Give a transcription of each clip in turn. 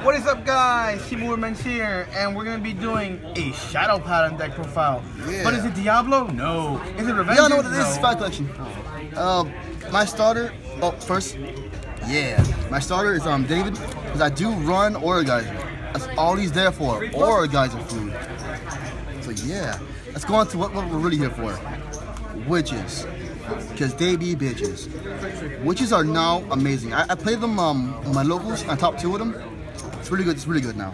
What is up, guys? T-Moverman's here, and we're gonna be doing a Shadow Paladin deck profile. Yeah. But is it Diablo? No. Is it Revenge? Y'all know what it is? No. It's Spy Collection. My starter. Oh, first, yeah. My starter is David, because I do run Aura Geyser. That's all he's there for. Aura Geyser food. So yeah, let's go on to what we're really here for. Witches, because they be bitches. Witches are now amazing. I play them my locals. I top 2 of them. It's really good. It's really good now.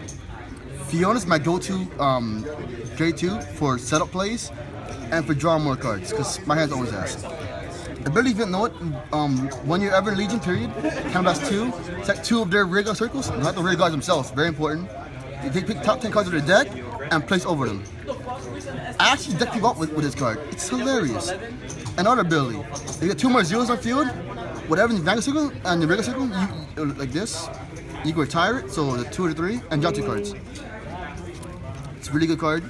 Fiona's my go-to grade 2 for setup plays and for drawing more cards, because my hands always ass. I barely even know it. When you're ever in Legion, period, Canvas 2, set 2 of their rear guard circles, not the rear guards themselves, very important. They pick top 10 cards of their deck and place over them. I actually deck people up with this card. It's hilarious. Another ability. You get 2 more zeros on field, whatever in the Vanguard circle and the regular circle, you like this. You can retire it, so the 2 or the 3, and draw 2 cards. It's a really good card.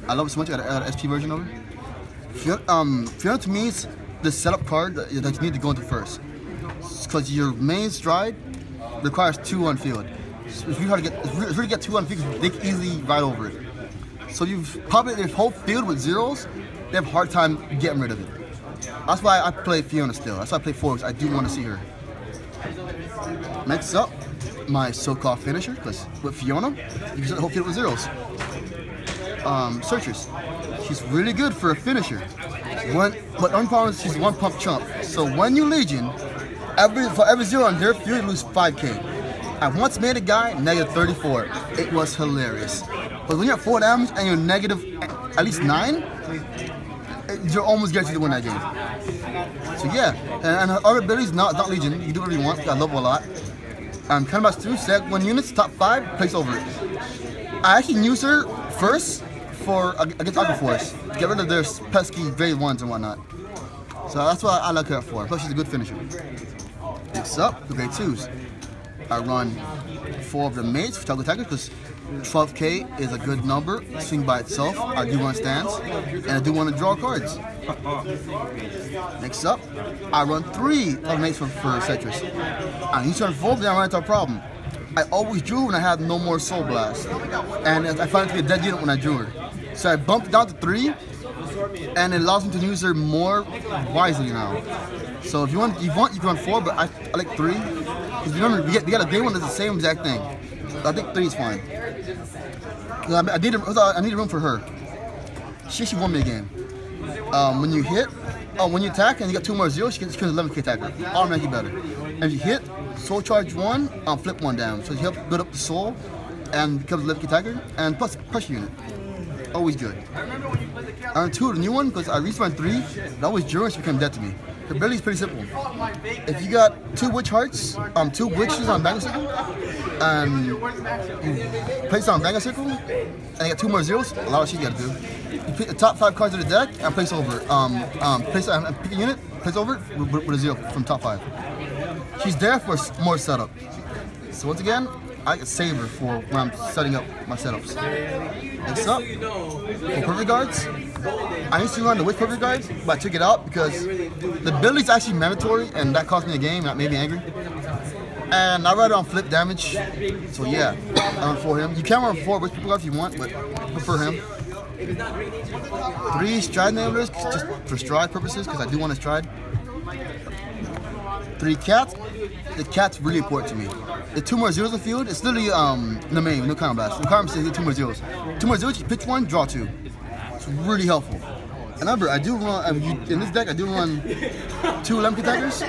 I love it so much. I got an SP version of it. Fiona to me is the setup card that you need to go into first, because your main stride requires 2 on field. So it's really hard to get 2 on field, because they can easily ride over it. So you've populated their whole field with zeros. They have a hard time getting rid of it. That's why I play Fiona still. That's why I play Forbes. I do want to see her. Next up, my so-called finisher, because with Fiona, you can set the whole field with zeros. Searchers. She's really good for a finisher. But only problem is she's 1 pump chump. So when you Legion, for every 0 on their field, you lose 5k. I once made a guy negative 34. It was hilarious. But when you're at 4 damage and you're negative at least 9, you're almost guaranteed to win that game. So yeah, and her other abilities, not Legion. You do whatever you want. I love her a lot. Canvas 2, select 1 unit, top 5, place over it. I actually use her first against Aqua Force. Get rid of their pesky grade 1s and whatnot. So that's what I like her for. Plus she's a good finisher. Next up, the grade 2s. I run 4 of the mates for Toggle Attackers, because 12k is a good number, swing by itself. I do run stands, and I do want to draw cards. Next up, I run 3 of the mates for Citrus. And each turn 4, then I run into a problem. I always drew when I had no more Soul Blast, and I find it to be a dead unit when I drew her. So I bumped it down to 3, and it allows me to use her more wisely now. So if you want, you can run 4, but I like 3. Because remember, we got a day 1 that's the same exact thing. I think 3 is fine. I need a room for her. She won me a game. When you hit, when you attack and you got 2 more zeros, she can 11k attacker. Automatically better. And if you hit, soul charge 1, flip 1 down. So you help build up the soul and becomes 11k attacker, and plus pressure unit. Always good. I run 2 of the new one because I respawned 3. That always drew and she became dead to me. Her ability is pretty simple. If you got 2 witch hearts, 2 witches on Vanguard circle, and you place it on Vanguard circle, and you got 2 more zeros, a lot of shit you gotta do. You pick the top 5 cards of the deck and place over it. Pick a unit, place over it with a 0 from top 5. She's there for more setup. So once again, I can save her for when I'm setting up my setups. Next up, for Perfect Guards, I used to run the Witch Perfect Guards, but I took it out because the ability is actually mandatory, and that cost me a game, and that made me angry. And I run it on flip damage, so yeah, I run for him. You can run 4 Witch Perfect Guards if you want, but I prefer him. 3 Stride Enablers, just for stride purposes, because I do want to stride. 3 Cats. The cat's really important to me. The 2 more zeros in the field, it's literally the main, no combat blast. The combat says 2 more zeros. 2 more zeros, you pitch 1, draw 2. It's really helpful. And remember, I do run, in this deck, I do run 2 11k attackers,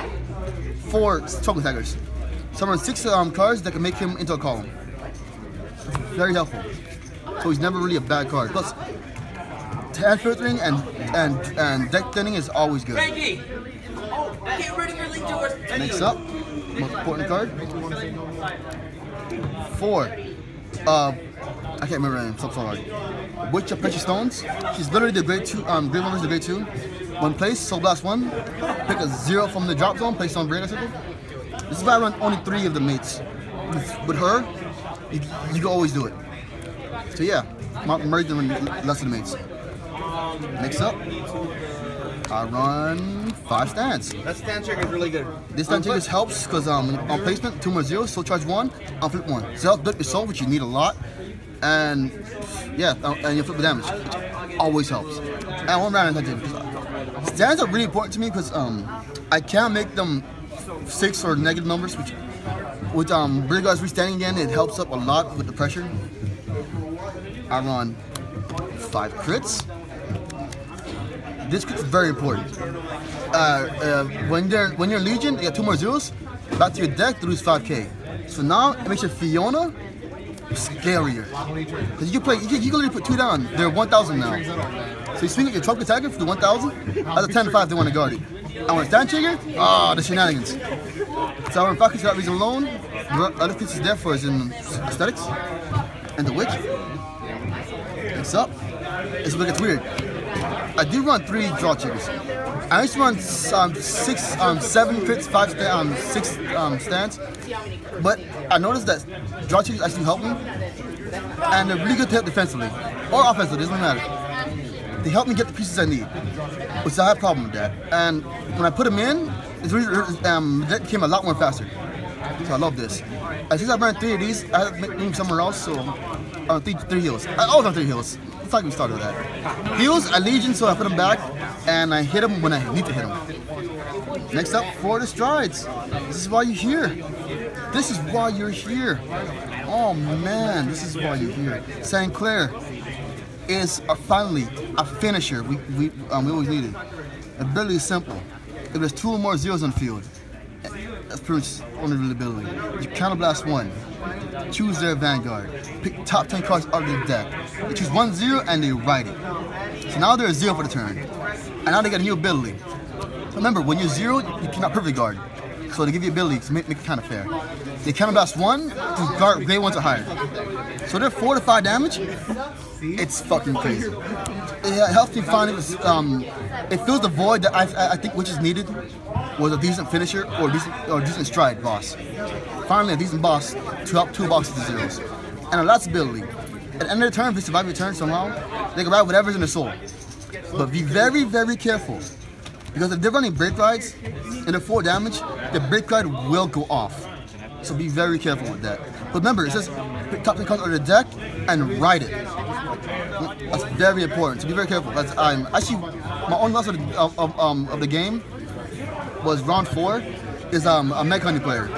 4 12k attackers. So I run 6 cards that can make him into a column. Very helpful. So he's never really a bad card. Plus, hand filtering and deck thinning is always good. Next up, most important card. 4. I can't remember her name, so sorry. Witch of Precious Stones. She's literally the grade 2, grade 1 versus the grade 2. One place, Soul Blast 1. Pick a 0 from the drop zone, place on Vanguard circle. This is why I run only 3 of the mates. With her, you can always do it. So yeah, I'm ready to run less of the mates. Next up, I run 5 stands. That stand checker is really good. This stand checker helps because on placement, 2 more zeros, soul charge 1, on flip 1. So help flip your soul, which you need a lot. And yeah, and you flip the damage, which always helps. And 1 round stand checker. Stands are really important to me because I can't make them 6 or negative numbers, which with Brigard's restanding again, it helps up a lot with the pressure. I run 5 crits. This crit is very important. When you're Legion, you get 2 more zeros. Back to your deck to lose 5k. So now it makes your Fiona scarier. Because you can literally put 2 down. They're 1,000 now. So you swing at your truck attacker for the 1,000. That's a 10-5 they want to guard it. And when stand trigger, the shenanigans. So when Falcons for that reason alone, the other piece is there for is in aesthetics and the witch. Next up, it's where it gets weird. I do run 3 draw triggers. I used to run 7 crits, 6 stands, but I noticed that draw triggers actually help me, and they're really good to help defensively or offensively. Doesn't matter. They help me get the pieces I need, which I have a problem with that. And when I put them in, that became a lot more faster. So I love this. And since I ran 3 of these, I have to make them somewhere else. So I run 3 heals. I always run 3 heals. Let's not even start with that. Heals, I Legion, so I put them back, and I hit them when I need to hit them. Next up, for the strides. This is why you're here. This is why you're here. Oh man, this is why you're here. St. Clair is finally a finisher we always needed. Ability is simple. If there's 2 or more zeros on the field, that's pretty much only real ability. You counterblast 1, choose their Vanguard, pick top 10 cards out of the deck. They choose 1 0 and they write it. So now they're a 0 for the turn. And now they got a new ability. Remember, when you're 0, you cannot perfect guard. So they give you ability to make it kind of fair. They counterblast 1 to guard grade 1s or higher. So they're 4 to 5 damage. It's fucking crazy. It helps me find it fills the void that I think which is needed was a decent finisher or decent stride boss. Finally, a decent boss to help 2 boxes to zeros. And a last ability. At the end of the turn, if they survive your turn somehow, they can ride whatever's in their soul. But be very, very careful. Because if they're running break rides and they're 4 damage, the break ride will go off. So be very careful with that. But remember, it says pick top 10 cards out of the deck and ride it. That's very important. So be very careful. That's actually my only loss of the game was round 4. Is a Mech Honey player.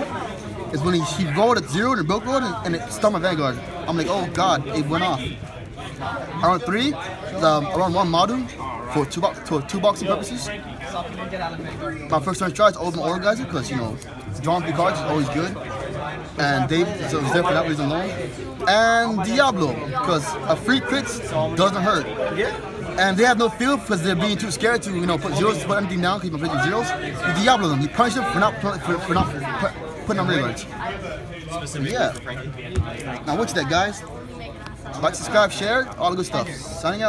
Is when he rolled at 0 and it broke rolled and it stunned my Vanguard. I'm like, oh god, it went off. Round 3, around 1 Madu for 2 boxing purposes. My first turn try is always my Organizer because drawing 3 cards is always good. And Dave so was there for that reason alone. And Diablo, because a free crits doesn't hurt. And they have no feel because they're being too scared to put zeros, to put anything down, keep them playing zeros. You Diablo them, you punish them for not putting on rewards. Yeah. Now what's that, guys? Like, subscribe, share, all the good stuff. Signing out.